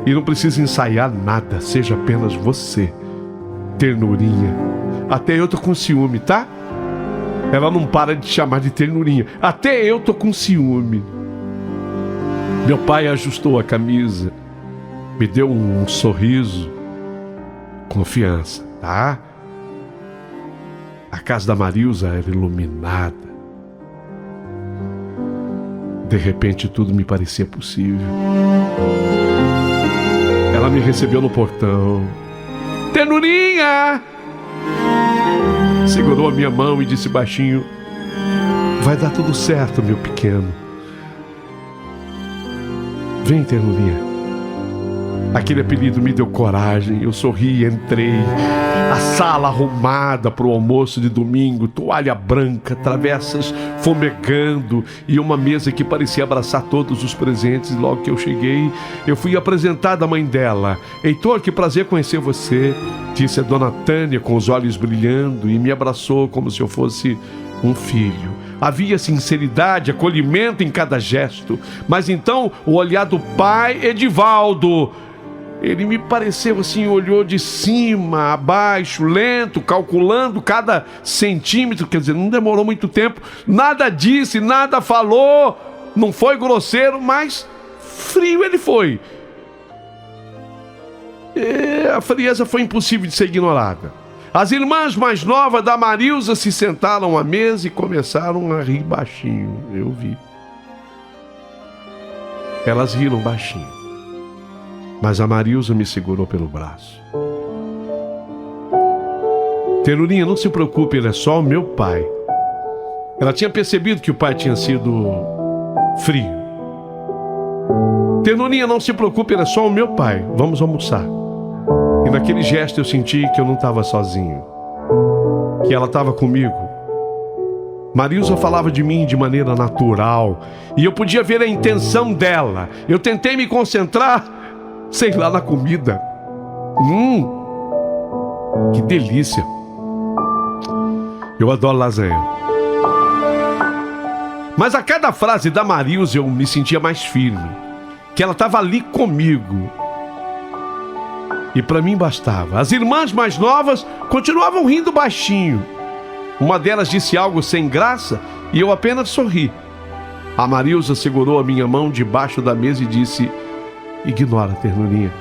E não precisa ensaiar nada, seja apenas você. Ternurinha. Até eu tô com ciúme, tá? Ela não para de chamar de ternurinha. Até eu tô com ciúme. Meu pai ajustou a camisa, me deu um sorriso. Confiança, tá? A casa da Marilza era iluminada. De repente tudo me parecia possível. Ela me recebeu no portão. Ternurinha! Segurou a minha mão e disse baixinho: vai dar tudo certo, meu pequeno. Vem, Ternurinha. Aquele apelido me deu coragem. Eu sorri e entrei. A sala arrumada para o almoço de domingo, toalha branca, travessas fumegando e uma mesa que parecia abraçar todos os presentes. Logo que eu cheguei, eu fui apresentado à mãe dela. Heitor, que prazer conhecer você, disse a dona Tânia com os olhos brilhando e me abraçou como se eu fosse um filho. Havia sinceridade, acolhimento em cada gesto. Mas então o olhar do pai, Edivaldo, ele me pareceu assim, olhou de cima a baixo, lento, calculando cada centímetro. Quer dizer, não demorou muito tempo. Nada disse, nada falou. Não foi grosseiro, mas frio ele foi. E a frieza foi impossível de ser ignorada. As irmãs mais novas da Marilza se sentaram à mesa e começaram a rir baixinho. Eu vi. Elas riram baixinho. Mas a Marilza me segurou pelo braço. Ternurinha, não se preocupe, ele é só o meu pai. Ela tinha percebido que o pai tinha sido frio. Ternurinha, não se preocupe, ele é só o meu pai. Vamos almoçar. E naquele gesto eu senti que eu não estava sozinho. Que ela estava comigo. Marilza falava de mim de maneira natural. E eu podia ver a intenção dela. Eu tentei me concentrar, sei lá, na comida. Que delícia. Eu adoro lasanha. Mas a cada frase da Marilza eu me sentia mais firme. Que ela estava ali comigo. E para mim bastava. As irmãs mais novas continuavam rindo baixinho. Uma delas disse algo sem graça e eu apenas sorri. A Marilza segurou a minha mão debaixo da mesa e disse: ignora, Ternurinha.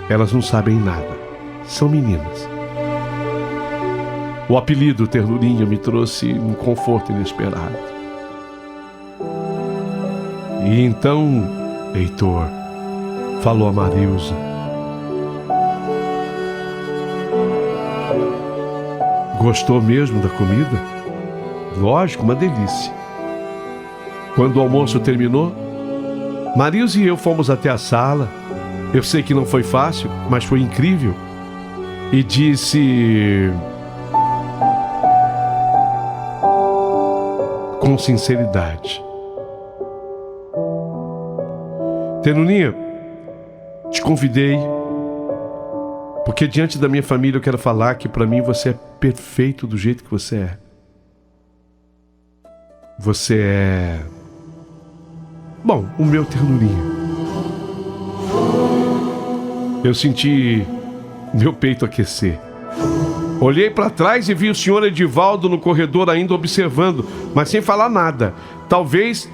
Elas não sabem nada. São meninas. O apelido Ternurinha me trouxe um conforto inesperado. E então, Heitor, falou a Marilza. Gostou mesmo da comida? Lógico, uma delícia. Quando o almoço terminou, Marilza e eu fomos até a sala. Eu sei que não foi fácil, mas foi incrível. E disse com sinceridade: Tenulinha, te convidei porque diante da minha família eu quero falar que para mim você é perfeito do jeito que você é. Você é... bom, o meu ternurinha. Eu senti meu peito aquecer. Olhei para trás e vi o senhor Edivaldo no corredor ainda observando, mas sem falar nada. Talvez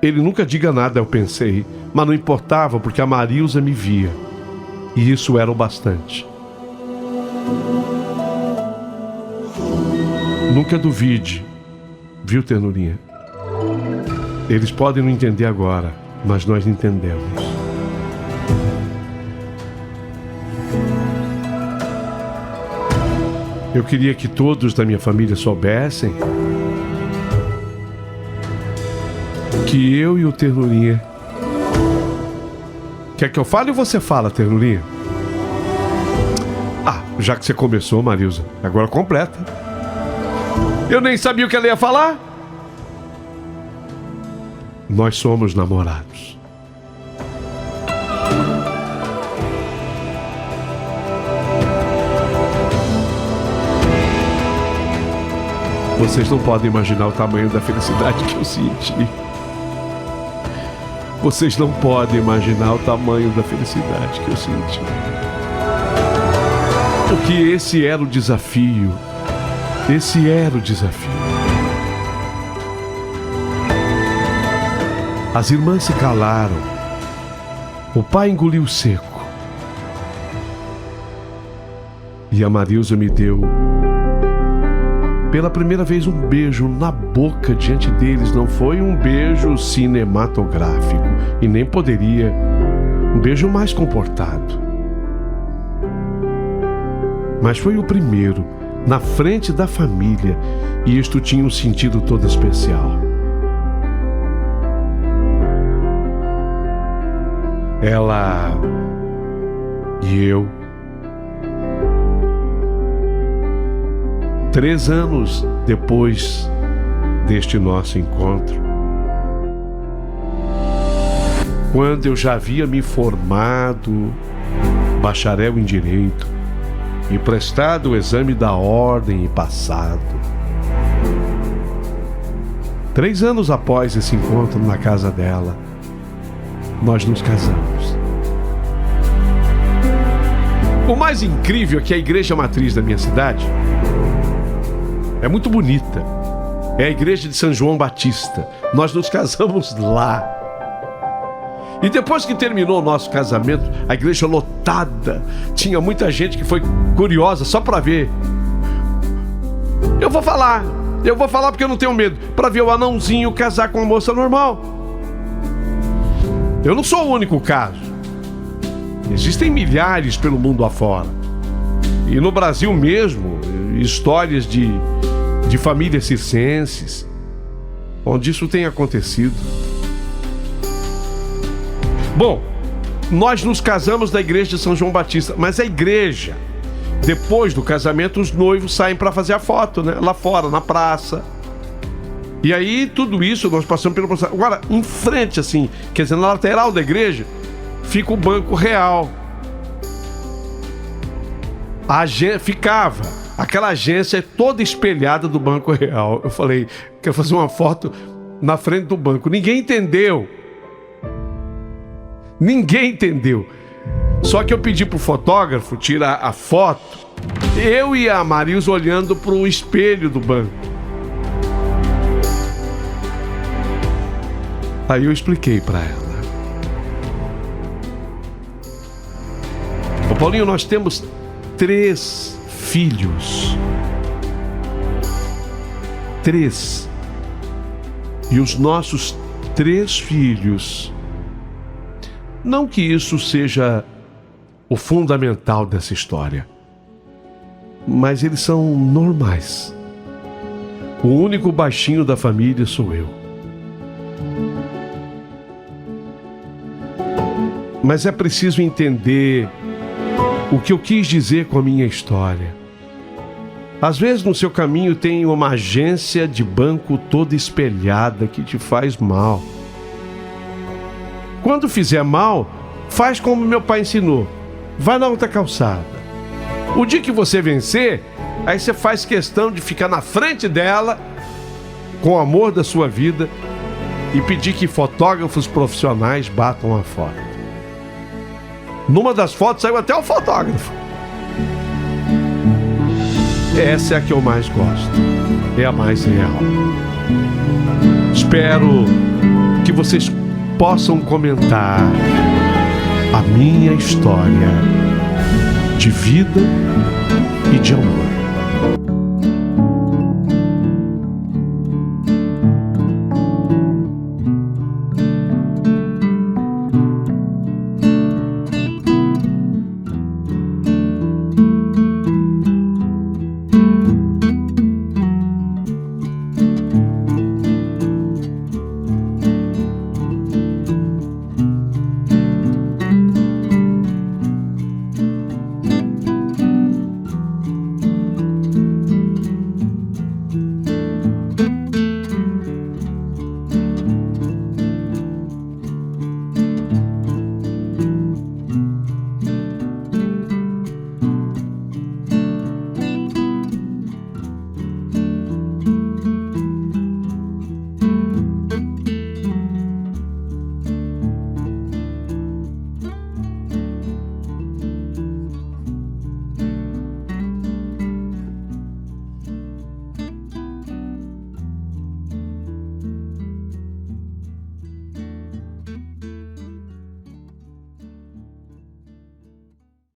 ele nunca diga nada, eu pensei, mas não importava porque a Marilza me via. E isso era o bastante. Nunca duvide, viu, ternurinha? Eles podem não entender agora, mas nós entendemos. Eu queria que todos da minha família soubessem que eu e o Ternurinha... Quer que eu fale ou você fala, Ternurinha? Ah, já que você começou, Marilza, agora completa. Eu nem sabia o que ela ia falar. Nós somos namorados. Vocês não podem imaginar o tamanho da felicidade que eu senti. Vocês não podem imaginar o tamanho da felicidade que eu senti. Porque esse era o desafio. Esse era o desafio. As irmãs se calaram. O pai engoliu seco. E a Marilza me deu, pela primeira vez, um beijo na boca diante deles. Não foi um beijo cinematográfico e nem poderia. Um beijo mais comportado. Mas foi o primeiro, na frente da família, e isto tinha um sentido todo especial. Ela e eu, 3 anos depois deste nosso encontro, quando eu já havia me formado bacharel em Direito e prestado o exame da ordem e passado, 3 anos após esse encontro na casa dela, nós nos casamos. O mais incrível é que a igreja matriz da minha cidade é muito bonita. É a igreja de São João Batista. Nós nos casamos lá. E depois que terminou o nosso casamento, a igreja lotada, tinha muita gente que foi curiosa só para ver. Eu vou falar porque eu não tenho medo, para ver o anãozinho casar com uma moça normal. Eu não sou o único caso. Existem milhares pelo mundo afora. E no Brasil mesmo, histórias de famílias circenses, onde isso tem acontecido. Bom, nós nos casamos na igreja de São João Batista, mas a igreja, depois do casamento, os noivos saem para fazer a foto, né? Lá fora, na praça. E aí, tudo isso, nós passamos pelo processo. Agora, em frente, assim, quer dizer, na lateral da igreja, fica o Banco Real. Ficava aquela agência toda espelhada do Banco Real. Eu falei, quero fazer uma foto na frente do banco. Ninguém entendeu. Só que eu pedi pro fotógrafo tirar a foto, eu e a Marilza olhando pro espelho do banco. Aí eu expliquei para ela. Ô Paulinho, nós temos 3 filhos. 3. E os nossos 3 filhos Não que isso seja o fundamental dessa história, mas eles são normais. O único baixinho da família sou eu. Mas é preciso entender o que eu quis dizer com a minha história. Às vezes no seu caminho tem uma agência de banco toda espelhada que te faz mal. Quando fizer mal, faz como meu pai ensinou. Vai na outra calçada. O dia que você vencer, aí você faz questão de ficar na frente dela, com o amor da sua vida, e pedir que fotógrafos profissionais batam a foto. Numa das fotos saiu até o fotógrafo. Essa é a que eu mais gosto. É a mais real. Espero que vocês possam comentar a minha história de vida e de amor.